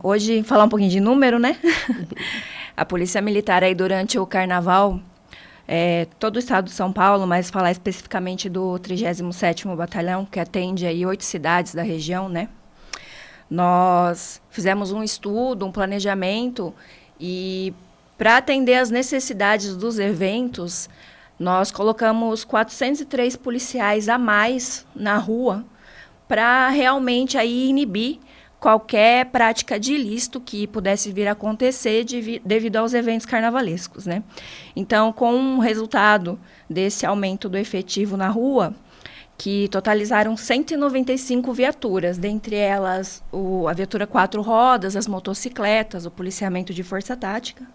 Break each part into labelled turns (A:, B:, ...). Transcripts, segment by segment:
A: Hoje, falar um pouquinho de número, né? A Polícia Militar aí durante o Carnaval, todo o estado de São Paulo, mas falar especificamente do 37º Batalhão, que atende aí 8 cidades da região, né? Nós fizemos um estudo, um planejamento e para atender as necessidades dos eventos, nós colocamos 403 policiais a mais na rua para realmente aí inibir qualquer prática de ilícito que pudesse vir a acontecer devido aos eventos carnavalescos, né? Então, com o resultado desse aumento do efetivo na rua, que totalizaram 195 viaturas, dentre elas a viatura 4 rodas, as motocicletas, o policiamento de força tática,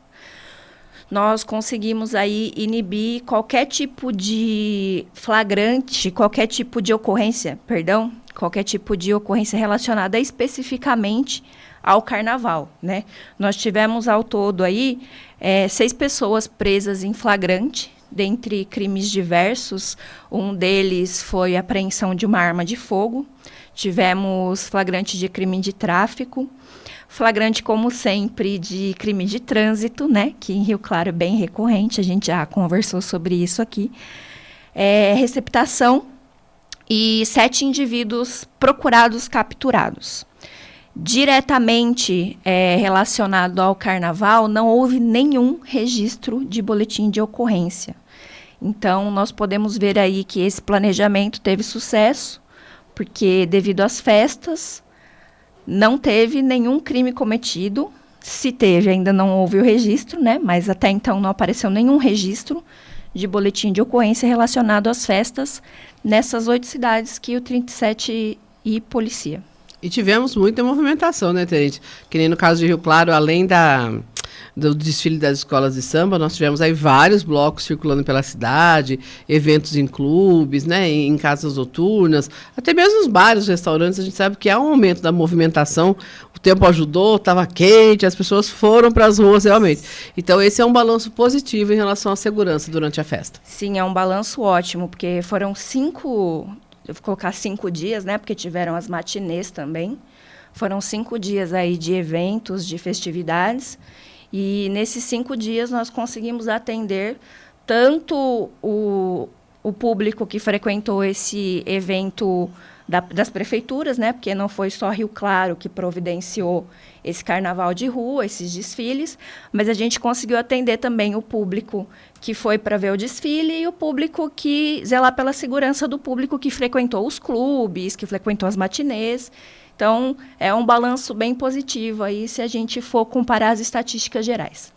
A: nós conseguimos aí inibir qualquer tipo de flagrante, qualquer tipo de ocorrência relacionada especificamente ao carnaval, né? Nós tivemos ao todo aí 6 pessoas presas em flagrante, dentre crimes diversos. Um deles foi a apreensão de uma arma de fogo. Tivemos flagrante de crime de tráfico, flagrante, como sempre, de crime de trânsito, né? Que em Rio Claro é bem recorrente, a gente já conversou sobre isso aqui. Receptação e 7 indivíduos procurados capturados. Diretamente relacionado ao carnaval, não houve nenhum registro de boletim de ocorrência. Então, nós podemos ver aí que esse planejamento teve sucesso, porque devido às festas, não teve nenhum crime cometido. Se teve, ainda não houve o registro, né? Mas até então não apareceu nenhum registro de boletim de ocorrência relacionado às festas nessas 8 cidades que o 37 policia.
B: E tivemos muita movimentação, né, Tenente? Que nem no caso de Rio Claro, além do desfile das escolas de samba, nós tivemos aí vários blocos circulando pela cidade, eventos em clubes, né, em casas noturnas, até mesmo nos bares, restaurantes. A gente sabe que há um aumento da movimentação, o tempo ajudou, estava quente, as pessoas foram para as ruas realmente. Então esse é um balanço positivo em relação à segurança durante a festa.
A: Sim, é um balanço ótimo, porque foram 5... Eu vou colocar 5 dias, né? Porque tiveram as matinês também. Foram 5 dias aí de eventos, de festividades. E nesses 5 dias nós conseguimos atender tanto o público que frequentou esse evento das prefeituras, né? Porque não foi só Rio Claro que providenciou esse carnaval de rua, esses desfiles, mas a gente conseguiu atender também o público que foi para ver o desfile e o público que zelar pela segurança do público que frequentou os clubes, que frequentou as matinês. Então, é um balanço bem positivo aí se a gente for comparar as estatísticas gerais.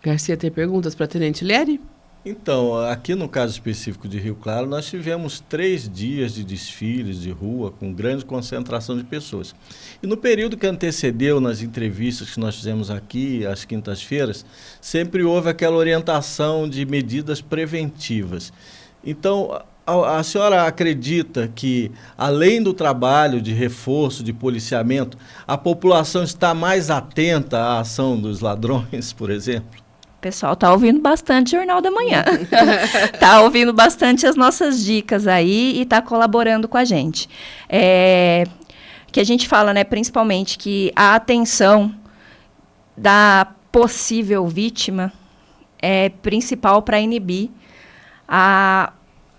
B: Garcia, tem perguntas para a Tenente Lieri?
C: Então, aqui no caso específico de Rio Claro, nós tivemos 3 dias de desfiles de rua com grande concentração de pessoas. E no período que antecedeu, nas entrevistas que nós fizemos aqui, às quintas-feiras, sempre houve aquela orientação de medidas preventivas. Então, a senhora acredita que, além do trabalho de reforço, de policiamento, a população está mais atenta à ação dos ladrões, por exemplo?
A: O pessoal está ouvindo bastante Jornal da Manhã. Está ouvindo bastante as nossas dicas aí e está colaborando com a gente. Que a gente fala, né, principalmente, que a atenção da possível vítima é principal para inibir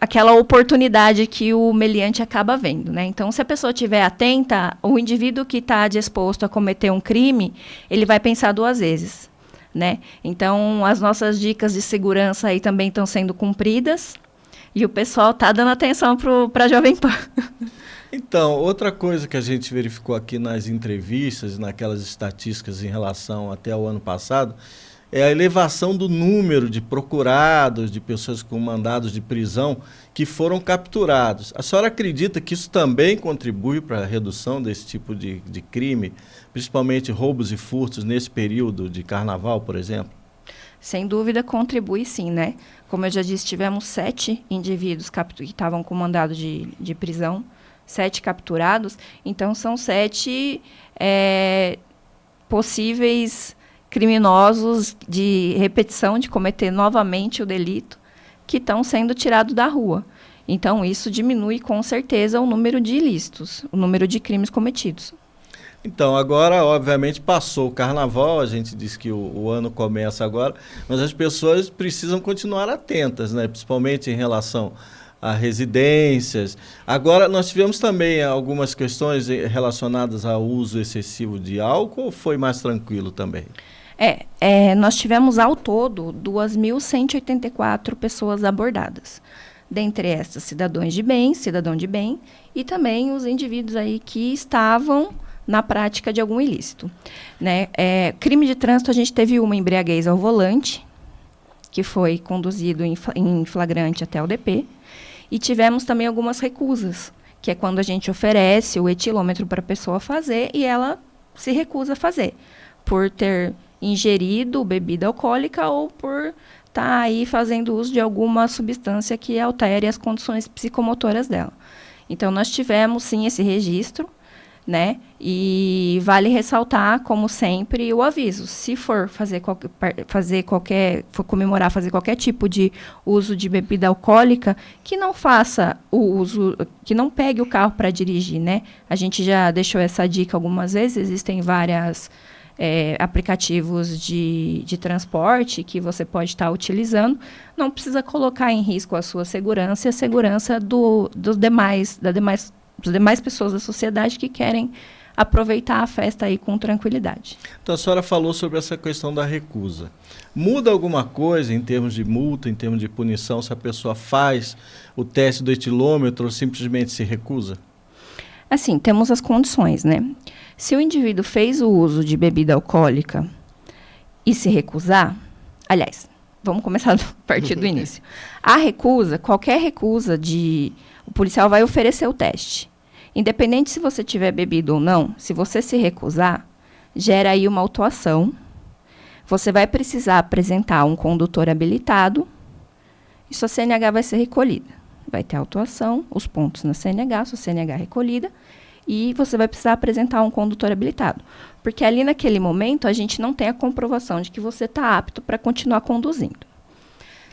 A: aquela oportunidade que o meliante acaba vendo, né? Então, se a pessoa estiver atenta, o indivíduo que está disposto a cometer um crime, ele vai pensar 2 vezes. Né? Então, as nossas dicas de segurança aí também estão sendo cumpridas e o pessoal está dando atenção para a Jovem Pan.
C: Então, outra coisa que a gente verificou aqui nas entrevistas, naquelas estatísticas em relação até o ano passado, é a elevação do número de procurados, de pessoas com mandados de prisão que foram capturados. A senhora acredita que isso também contribui para a redução desse tipo de crime, principalmente roubos e furtos nesse período de carnaval, por exemplo?
A: Sem dúvida contribui sim, né? Como eu já disse, tivemos 7 indivíduos que estavam com mandado de prisão, 7 capturados, então são 7 possíveis criminosos de repetição de cometer novamente o delito que estão sendo tirados da rua. Então, isso diminui com certeza o número de ilícitos, o número de crimes cometidos.
C: Então, agora, obviamente, passou o carnaval, a gente diz que o ano começa agora, mas as pessoas precisam continuar atentas, né? Principalmente em relação a residências. Agora, nós tivemos também algumas questões relacionadas ao uso excessivo de álcool, ou foi mais tranquilo também?
A: Nós tivemos ao todo 2.184 pessoas abordadas. Dentre essas, cidadão de bem, e também os indivíduos aí que estavam na prática de algum ilícito, né? Crime de trânsito, a gente teve uma embriaguez ao volante, que foi conduzido em flagrante até o DP, e tivemos também algumas recusas, que é quando a gente oferece o etilômetro para a pessoa fazer e ela se recusa a fazer, por ter ingerido bebida alcoólica ou por estar aí fazendo uso de alguma substância que altere as condições psicomotoras dela. Então, nós tivemos, sim, esse registro, né? E vale ressaltar, como sempre, o aviso. Se for fazer qualquer tipo de uso de bebida alcoólica, que não faça o uso, que não pegue o carro para dirigir, né? A gente já deixou essa dica algumas vezes, existem várias aplicativos de transporte que você pode estar utilizando. Não precisa colocar em risco a sua segurança e a segurança das demais pessoas da sociedade que querem aproveitar a festa aí com tranquilidade.
C: Então, a senhora falou sobre essa questão da recusa. Muda alguma coisa em termos de multa, em termos de punição, se a pessoa faz o teste do etilômetro ou simplesmente se recusa?
A: Assim, temos as condições, né? Se o indivíduo fez o uso de bebida alcoólica e se recusar, aliás, vamos começar a partir do início. A recusa, qualquer recusa o policial vai oferecer o teste. Independente se você tiver bebido ou não, se você se recusar, gera aí uma autuação. Você vai precisar apresentar um condutor habilitado e sua CNH vai ser recolhida. Vai ter autuação, os pontos na CNH, sua CNH recolhida, e você vai precisar apresentar um condutor habilitado. Porque ali naquele momento a gente não tem a comprovação de que você está apto para continuar conduzindo.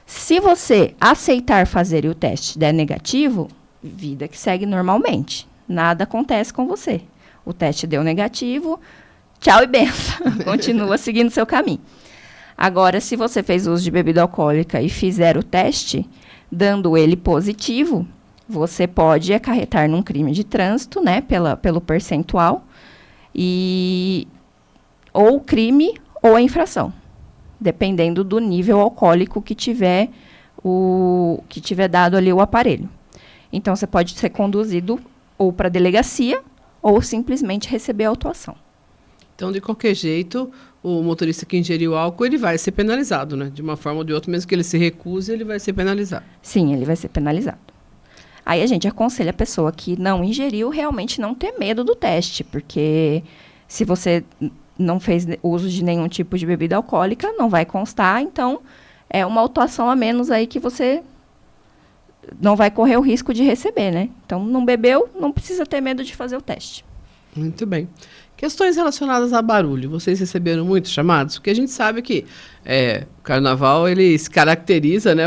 A: Se você aceitar fazer e o teste der negativo, vida que segue normalmente. Nada acontece com você. O teste deu negativo, tchau e benção. Continua seguindo seu caminho. Agora, se você fez uso de bebida alcoólica e fizer o teste, dando ele positivo, você pode acarretar num crime de trânsito, né, pelo percentual, ou crime ou a infração, dependendo do nível alcoólico que tiver dado ali o aparelho. Então, você pode ser conduzido ou para a delegacia ou simplesmente receber a autuação.
B: Então, de qualquer jeito, o motorista que ingeriu álcool, ele vai ser penalizado, né? De uma forma ou de outra, mesmo que ele se recuse, ele vai ser penalizado.
A: Sim, ele vai ser penalizado. Aí a gente aconselha a pessoa que não ingeriu realmente não ter medo do teste, porque se você não fez uso de nenhum tipo de bebida alcoólica, não vai constar, então é uma autuação a menos aí que você não vai correr o risco de receber, né? Então, não bebeu, não precisa ter medo de fazer o teste.
B: Muito bem. Questões relacionadas a barulho. Vocês receberam muitos chamados? Porque a gente sabe que o carnaval ele se caracteriza, né?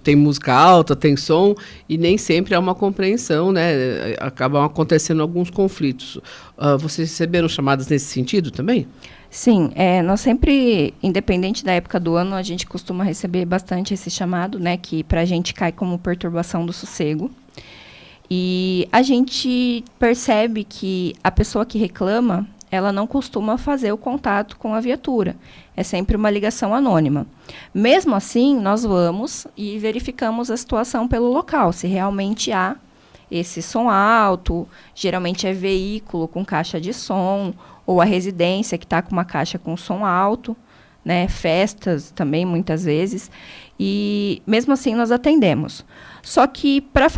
B: Tem música alta, tem som, e nem sempre há uma compreensão, né? Acabam acontecendo alguns conflitos. Vocês receberam chamadas nesse sentido também?
A: Sim, nós sempre, independente da época do ano, a gente costuma receber bastante esse chamado, né? Que para a gente cai como perturbação do sossego. E a gente percebe que a pessoa que reclama, ela não costuma fazer o contato com a viatura. É sempre uma ligação anônima. Mesmo assim, nós vamos e verificamos a situação pelo local, se realmente há esse som alto, geralmente é veículo com caixa de som, ou a residência que está com uma caixa com som alto, né? Festas também, muitas vezes. E mesmo assim nós atendemos. Só que para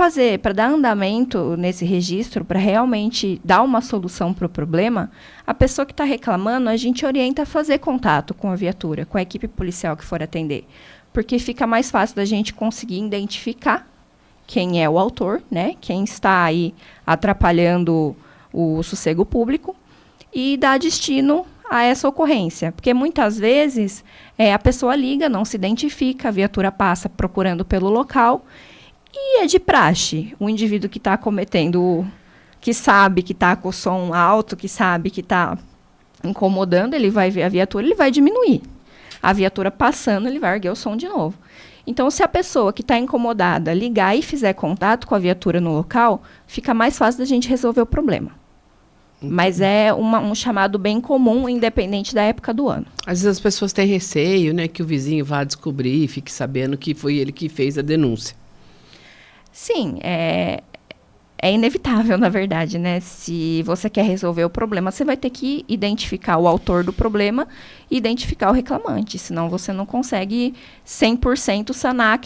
A: dar andamento nesse registro, para realmente dar uma solução para o problema, a pessoa que está reclamando, a gente orienta a fazer contato com a viatura, com a equipe policial que for atender. Porque fica mais fácil da gente conseguir identificar quem é o autor, né? Quem está aí atrapalhando o sossego público e dar destino a essa ocorrência. Porque muitas vezes a pessoa liga, não se identifica, a viatura passa procurando pelo local e é de praxe o indivíduo que está que sabe que está com o som alto, que sabe que está incomodando, ele vai ver a viatura, ele vai diminuir. A viatura passando, ele vai erguer o som de novo. Então, se a pessoa que está incomodada ligar e fizer contato com a viatura no local, fica mais fácil da gente resolver o problema. Mas é um chamado bem comum, independente da época do ano.
B: Às vezes as pessoas têm receio, né, que o vizinho vá descobrir e fique sabendo que foi ele que fez a denúncia.
A: Sim, é inevitável, na verdade, né? Se você quer resolver o problema, você vai ter que identificar o autor do problema e identificar o reclamante, senão você não consegue 100% sanar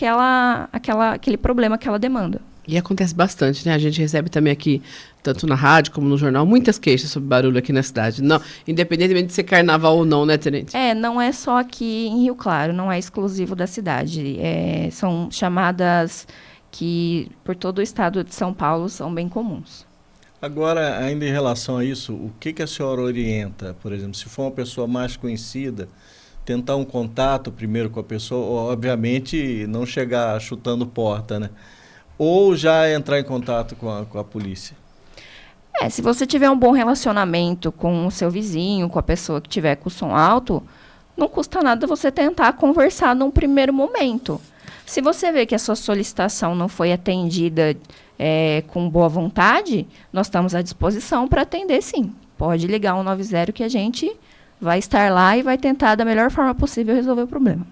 A: aquele problema, aquela demanda.
B: E acontece bastante, né? A gente recebe também aqui, tanto na rádio como no jornal, muitas queixas sobre barulho aqui na cidade. Não, independentemente de ser carnaval ou não, né, Tenente?
A: Não é só aqui em Rio Claro, não é exclusivo da cidade. São chamadas que, por todo o estado de São Paulo, são bem comuns.
C: Agora, ainda em relação a isso, o que a senhora orienta? Por exemplo, se for uma pessoa mais conhecida, tentar um contato primeiro com a pessoa, obviamente não chegar chutando porta, né? Ou já entrar em contato com a polícia?
A: Se você tiver um bom relacionamento com o seu vizinho, com a pessoa que tiver com o som alto, não custa nada você tentar conversar num primeiro momento. Se você vê que a sua solicitação não foi atendida com boa vontade, nós estamos à disposição para atender, sim. Pode ligar 190 que a gente vai estar lá e vai tentar, da melhor forma possível, resolver o problema.